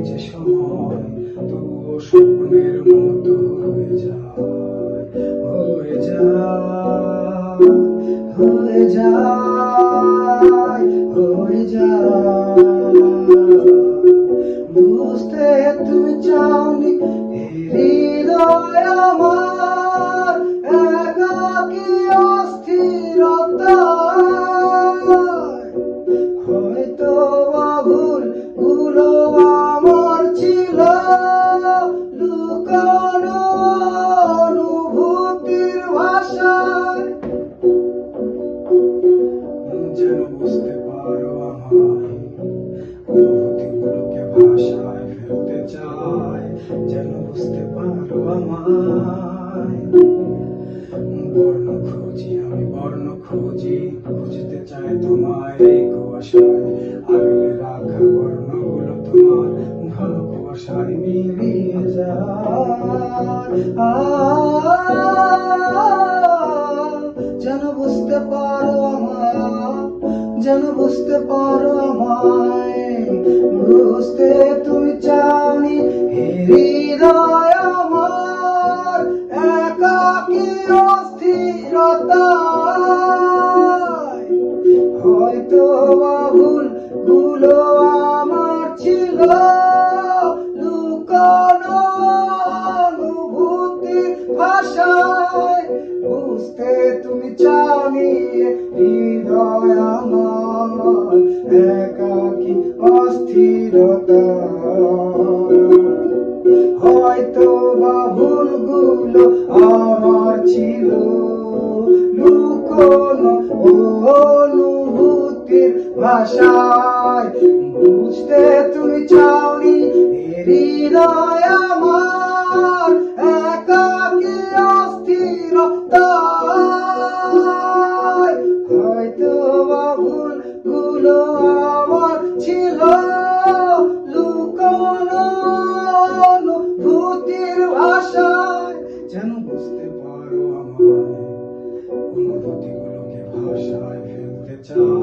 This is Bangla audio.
যে সময় তবুও স্বপ্নের মতো হয়ে যায়, হয়ে যায়, হয়ে যায়, হয়ে যায়। বুঝতে তুমি চাওনি হৃদয় আমার একাকী অস্থিরতা, হয়তো ভুল গুলো আমার ছিল লুকানো অনুভূতির ভাষায়। যেন বুঝতে পারো আমায়, অনুভূতিগুলোকে ভাষায় ফেলতে চাই, যেন বুঝতে পারো আমায়। বর্ণ খুঁজি আমি, বর্ণ খুঁজি, খুঁজতে চাই তোমায় এই কুয়াশায়। আগলে রাখা বর্ণগুলো তোমার ঘন কুয়াশায় মিলিয়ে যায়। যেন বুঝতে পারো আমায়, যেন বুঝতে পারো আমায়। বুঝতে তুমি চাওনি হৃদয় আমার একাকী অস্থিরতায়, হয়তো ভুল গুলো আমার ছিল লুকানো অনুভূতির ভাষায়। বুঝতে তুমি চাওনি হৃদয় আমার একাকী অস্থিরতা, হয়তো ভুলগুলো আমার ছিল লুকোনো অনুভূতির ভাষায়। বুঝতে তুমি চাওনি হৃদয় আমার একাকী অস্থিরতায়, হয়তো ভুলগুলো আমার ছিল লুকোনো অনুভূতির ভাষায়। যেন বুঝতে পারো আমায়, অনুভূতিগুলোকে ভাষায় ফেলতে চাই।